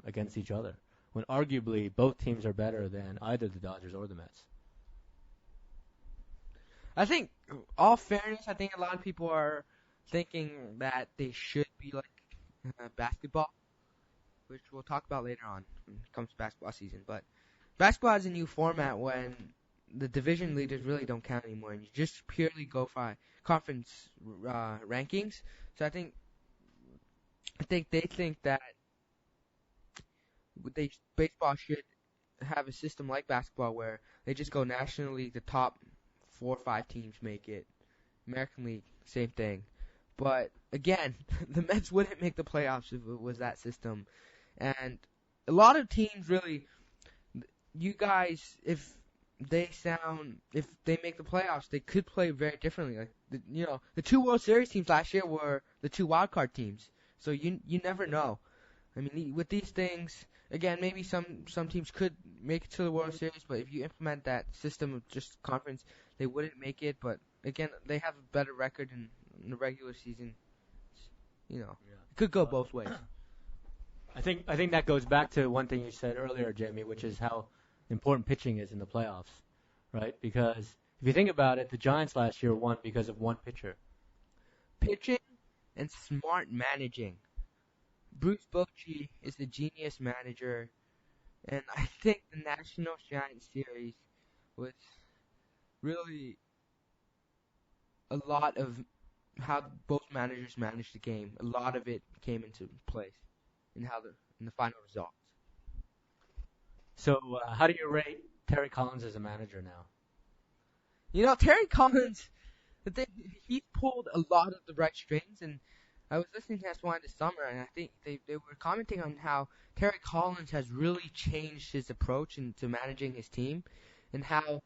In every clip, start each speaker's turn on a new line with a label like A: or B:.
A: against each other, when arguably both teams are better than either the Dodgers or the Mets.
B: I think, all fairness, I think a lot of people are thinking that they should be like basketball, which we'll talk about later on when it comes to basketball season. But basketball is a new format when the division leaders really don't count anymore, and you just purely go by conference rankings. So I think they think that baseball should have a system like basketball where they just go nationally. The top 4 or 5 teams make it. American League, same thing. But again, the Mets wouldn't make the playoffs if it was that system. And a lot of teams really, you guys, if they make the playoffs, they could play very differently. Like the 2 World Series teams last year were the 2 wild card teams. So you never know. I mean, with these things, again, maybe some teams could make it to the World Series, but if you implement that system of just conference, they wouldn't make it. But again, they have a better record in the regular season. It could go both ways.
A: I think that goes back to one thing you said earlier, Jamie, which is how important pitching is in the playoffs, right? Because if you think about it, the Giants last year won because of one pitcher.
B: Pitching and smart managing. Bruce Bochy is a genius manager, and I think the National Giants series was really a lot of how both managers managed the game. A lot of it came into place in the final results.
A: So, how do you rate Terry Collins as a manager now?
B: Terry Collins, he pulled a lot of the right strings, and I was listening to S1 this summer, and I think they were commenting on how Terry Collins has really changed his approach into managing his team, and how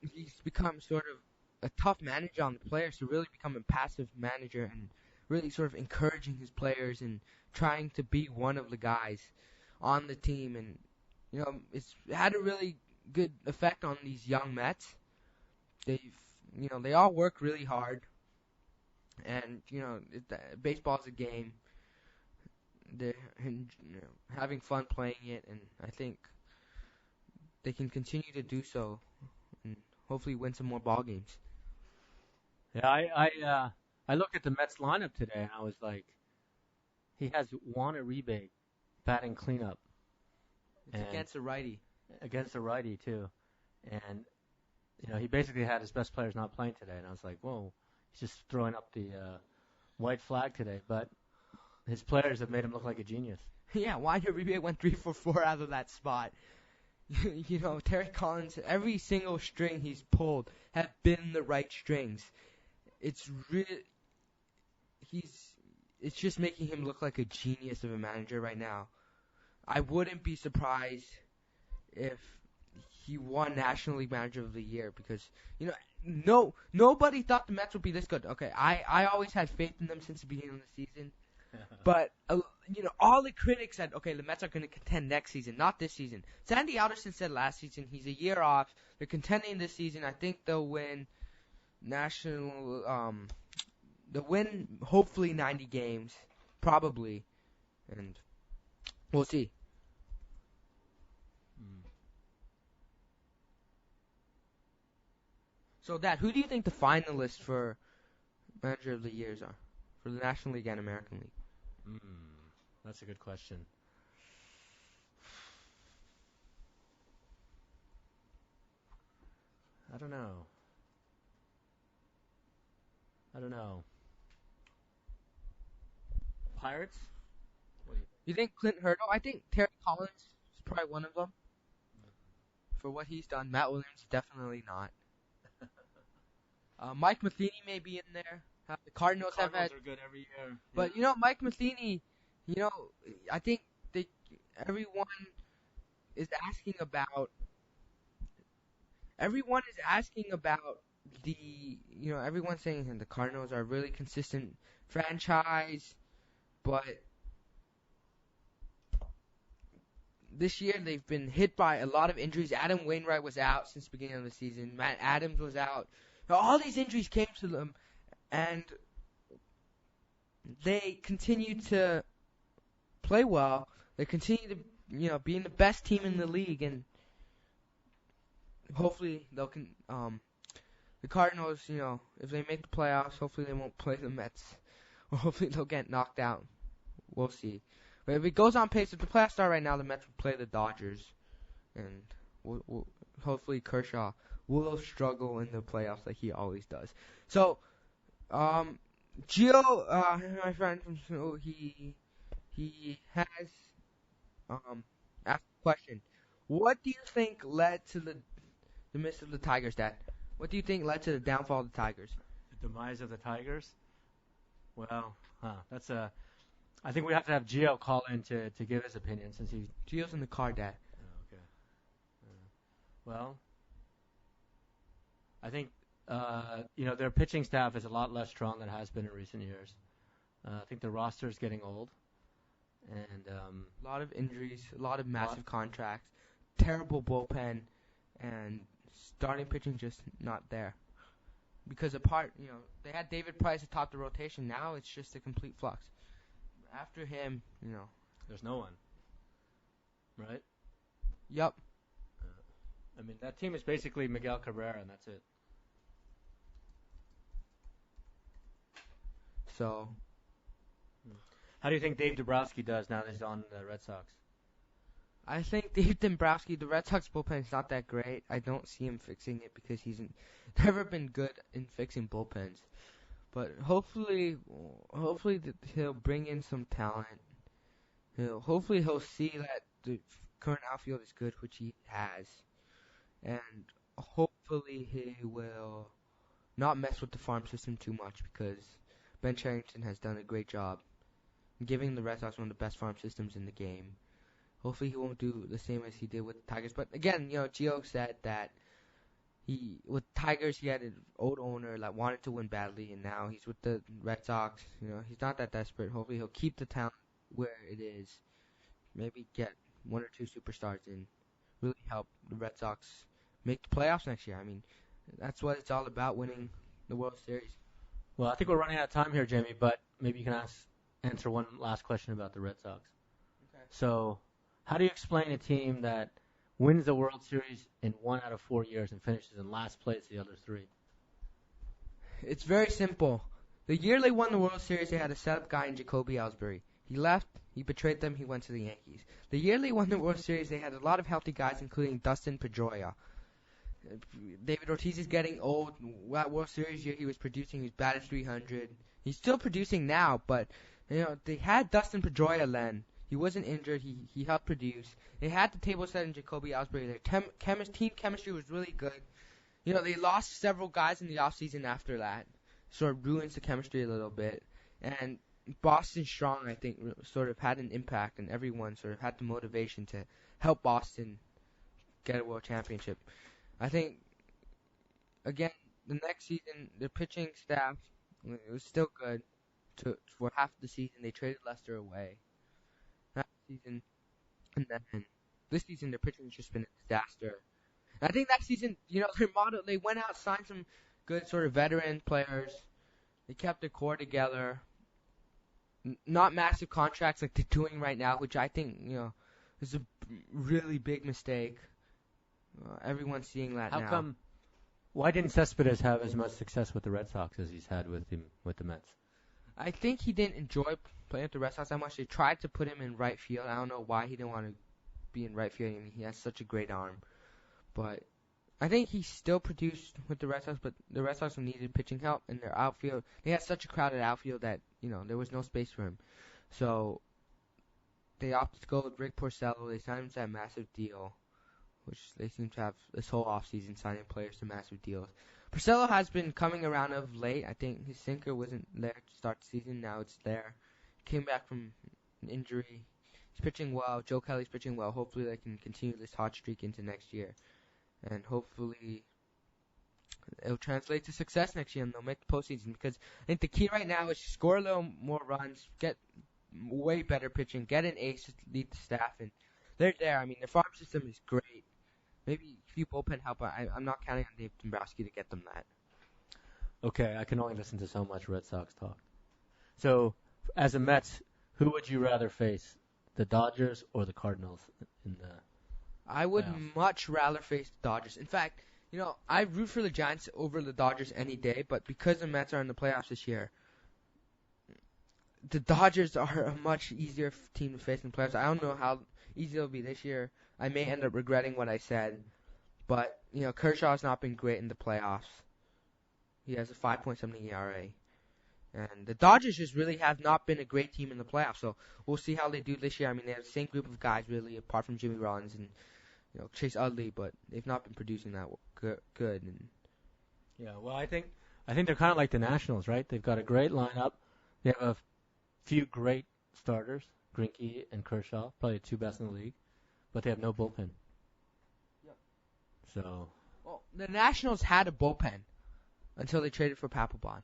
B: he's become sort of a tough manager on the players to really become a passive manager and really sort of encouraging his players and trying to be one of the guys on the team. And, it's had a really good effect on these young Mets. They all work really hard. And, baseball's a game. They're having fun playing it, and I think they can continue to do so and hopefully win some more ball games.
A: Yeah, I looked at the Mets lineup today, and I was like, he has Juan Uribe batting cleanup.
B: It's against a righty.
A: Against a righty, too. And, he basically had his best players not playing today, and I was like, whoa. He's just throwing up the white flag today, but his players have made him look like a genius.
B: Yeah, Juan Uribe went 3 for 4 out of that spot. Terry Collins, every single string he's pulled have been the right strings. It's just making him look like a genius of a manager right now. I wouldn't be surprised if he won National League Manager of the Year because, nobody thought the Mets would be this good. Okay, I always had faith in them since the beginning of the season. But, all the critics said, okay, the Mets are going to contend next season, not this season. Sandy Alderson said last season he's a year off. They're contending this season. I think they'll win they'll win hopefully 90 games, probably. And we'll see. So, Dad, who do you think the finalists for Manager of the Years are for the National League and American League?
A: That's a good question. I don't know. Pirates?
B: You think Clint Hurdle? I think Terry Collins is probably one of them. For what he's done, Matt Williams definitely not. Mike Matheny may be in there. The Cardinals have had.
A: Are good every year.
B: But Mike Matheny, I think everyone is asking about. Everyone is asking about everyone's saying the Cardinals are a really consistent franchise, but this year they've been hit by a lot of injuries. Adam Wainwright was out since the beginning of the season. Matt Adams was out. All these injuries came to them, and they continued to play well, they continue to being the best team in the league, and hopefully the Cardinals, if they make the playoffs, hopefully they won't play the Mets, or hopefully they'll get knocked out. We'll see. But if it goes on pace, if the playoffs start right now, the Mets will play the Dodgers, and hopefully Kershaw will struggle in the playoffs like he always does. So, Gio, my friend, he has asked a question. What do you think led to the miss of the Tigers, Dad? What do you think led to the downfall of the Tigers?
A: The demise of the Tigers? Well, that's a. I think we have to have Gio call in to give his opinion since he.
B: Gio's in the car, Dad.
A: Oh, okay. Well, I think their pitching staff is a lot less strong than it has been in recent years. I think the roster is getting old, and
B: a lot of injuries, a lot of massive contracts, terrible bullpen, and starting pitching just not there. Because they had David Price atop the rotation. Now it's just a complete flux. After him,
A: there's no one. Right?
B: Yup.
A: I mean, that team is basically Miguel Cabrera, and that's it.
B: So,
A: how do you think Dave Dombrowski does now that he's on the Red Sox?
B: I think Dave Dombrowski, the Red Sox bullpen is not that great. I don't see him fixing it because he's never been good in fixing bullpens. But hopefully he'll bring in some talent. Hopefully he'll see that the current outfield is good, which he has. And hopefully he will not mess with the farm system too much because Ben Cherington has done a great job giving the Red Sox one of the best farm systems in the game. Hopefully he won't do the same as he did with the Tigers. But again, Gio said that with Tigers he had an old owner that wanted to win badly, and now he's with the Red Sox. He's not that desperate. Hopefully he'll keep the talent where it is. Maybe get one or two superstars and really help the Red Sox make the playoffs next year. I mean, that's what it's all about, winning the World Series.
A: Well, I think we're running out of time here, Jamie, but maybe you can answer one last question about the Red Sox.
B: Okay.
A: So, how do you explain a team that wins the World Series in 1 out of 4 years and finishes in last place the other 3?
B: It's very simple. The year they won the World Series, they had a setup guy in Jacoby Ellsbury. He left, he betrayed them, he went to the Yankees. The year they won the World Series, they had a lot of healthy guys, including Dustin Pedroia. David Ortiz is getting old. That World Series year he was producing, he was batted 300. He's still producing now, but they had Dustin Pedroia then. He wasn't injured. He helped produce. They had the table set in Jacoby Ellsbury. Their team chemistry was really good. They lost several guys in the offseason after that. Sort of ruins the chemistry a little bit. And Boston Strong, I think, sort of had an impact, and everyone sort of had the motivation to help Boston get a world championship. I think, again, the next season, the pitching staff, it was still good. For half the season, they traded Lester away. That season, and then this season, their pitching has just been a disaster. And I think that season, their motto, they went out, signed some good sort of veteran players. They kept their core together. Not massive contracts like they're doing right now, which I think, is a really big mistake. Everyone's seeing that now.
A: How come? Why didn't Cespedes have as much success with the Red Sox as he's had with the Mets?
B: I think he didn't enjoy playing with the Red Sox that much. They tried to put him in right field. I don't know why he didn't want to be in right field. I mean, he has such a great arm. But I think he still produced with the Red Sox, but the Red Sox needed pitching help in their outfield. They had such a crowded outfield that, there was no space for him. So they opted to go with Rick Porcello. They signed him to that massive deal, which they seem to have this whole offseason signing players to massive deals. Porcello has been coming around of late. I think his sinker wasn't there to start the season. Now it's there. Came back from an injury. He's pitching well. Joe Kelly's pitching well. Hopefully they can continue this hot streak into next year. And hopefully it'll translate to success next year and they'll make the postseason. Because I think the key right now is score a little more runs, get way better pitching, get an ace to lead the staff. And they're there. I mean, their farm system is great. Maybe a few bullpen help. I'm not counting on Dave Dombrowski to get them that.
A: Okay, I can only listen to so much Red Sox talk. So, as a Mets, who would you rather face the Dodgers or the Cardinals in the
B: I would
A: playoffs.
B: much rather face the Dodgers. In fact, I root for the Giants over the Dodgers any day, but because the Mets are in the playoffs this year, the Dodgers are a much easier team to face in the playoffs. I don't know how easy it'll be this year. I may end up regretting what I said, but Kershaw's not been great in the playoffs. He has a 5.7 ERA. And the Dodgers just really have not been a great team in the playoffs, so we'll see how they do this year. I mean, they have the same group of guys, really, apart from Jimmy Rollins and Chase Utley, but they've not been producing that good. And
A: Yeah, well, I think they're kind of like the Nationals, right? They've got a great lineup. They have a few great starters, Greinke and Kershaw, probably the two best in the league, but they have no bullpen.
B: Yep.
A: So.
B: Well, the Nationals had a bullpen until they traded for Papelbon.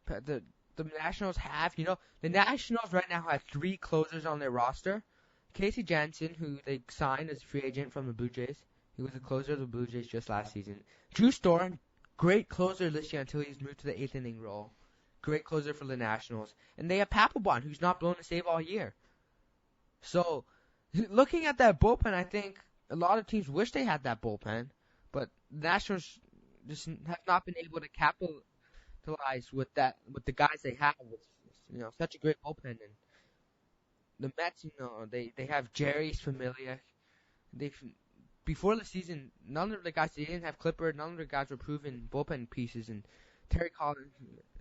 B: The Nationals have, the Nationals right now have 3 closers on their roster. Casey Jansen, who they signed as a free agent from the Blue Jays. He was a closer of the Blue Jays just last season. Drew Storen, great closer this year until he's moved to the 8th inning role. Great closer for the Nationals. And they have Papelbon, who's not blown a save all year. So, looking at that bullpen, I think a lot of teams wish they had that bullpen. But the Nationals just have not been able to capitalize with the guys they have. With, such a great bullpen. And the Mets, they have Jerry's Familia. Before the season, none of the guys, they didn't have Clipper, none of the guys were proven bullpen pieces, and Terry Collins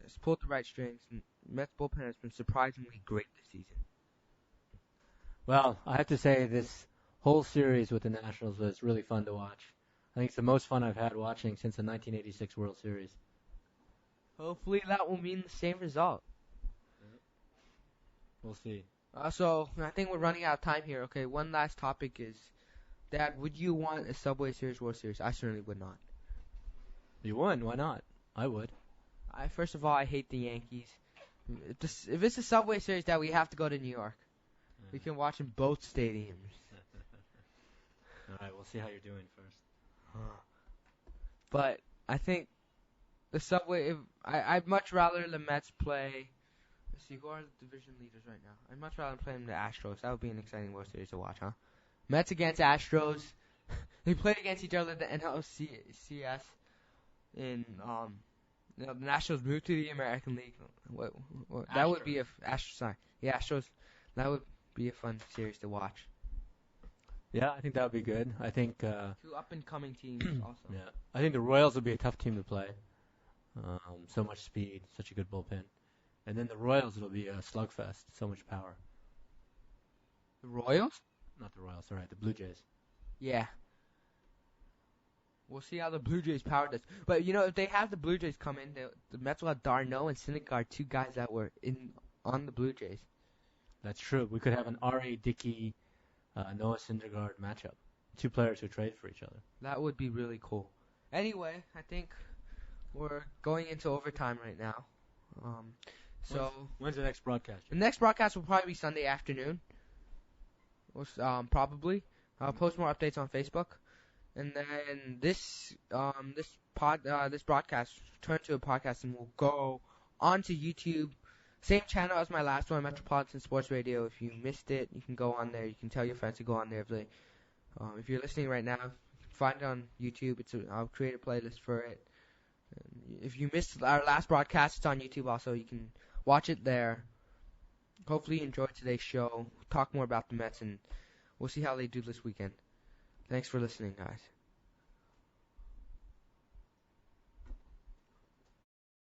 B: has pulled the right strings, and Mets bullpen has been surprisingly great this season.
A: Well, I have to say this whole series with the Nationals was really fun to watch. I think it's the most fun I've had watching since the 1986 World Series.
B: Hopefully that will mean the same result.
A: We'll see.
B: So, I think we're running out of time here. Okay, one last topic is, Dad, would you want a Subway Series World Series? I certainly would not.
A: You won. Why not? I would.
B: First of all, I hate the Yankees. If it's a Subway Series, Dad, we have to go to New York. We can watch in both stadiums.
A: All right, we'll see how you're doing first.
B: But I think the Subway, I'd much rather the Mets play. Let's see, who are the division leaders right now? I'd much rather play them the Astros. That would be an exciting World Series to watch, huh? Mets against Astros. They played against each other at the NLCS. And the Nationals moved to the American League. That would be Astros. Yeah, Astros. That would be a fun series to watch.
A: Yeah, I think that would be good. I think
B: 2 up-and-coming teams also.
A: Yeah, I think the Royals would be a tough team to play. So much speed, such a good bullpen, and then the Royals it'll be a slugfest. So much power.
B: The Royals?
A: Not the Royals, sorry, the Blue Jays.
B: Yeah. We'll see how the Blue Jays power does. But if they have the Blue Jays come in, the Mets will have Darno and Syndergaard, 2 guys that were on the Blue Jays.
A: That's true. We could have an R.A. Dickey, Noah Syndergaard matchup. 2 players who trade for each other.
B: That would be really cool. Anyway, I think we're going into overtime right now.
A: When's the next broadcast?
B: The next broadcast will probably be Sunday afternoon. Probably. I'll post more updates on Facebook. And then this broadcast turn to a podcast and will go onto YouTube. Same channel as my last one, Metropolitan Sports Radio. If you missed it, you can go on there. You can tell your friends to go on there. If you're listening right now, find it on YouTube. I'll create a playlist for it. And if you missed our last broadcast, it's on YouTube also. You can watch it there. Hopefully you enjoyed today's show. We'll talk more about the Mets, and we'll see how they do this weekend. Thanks for listening, guys.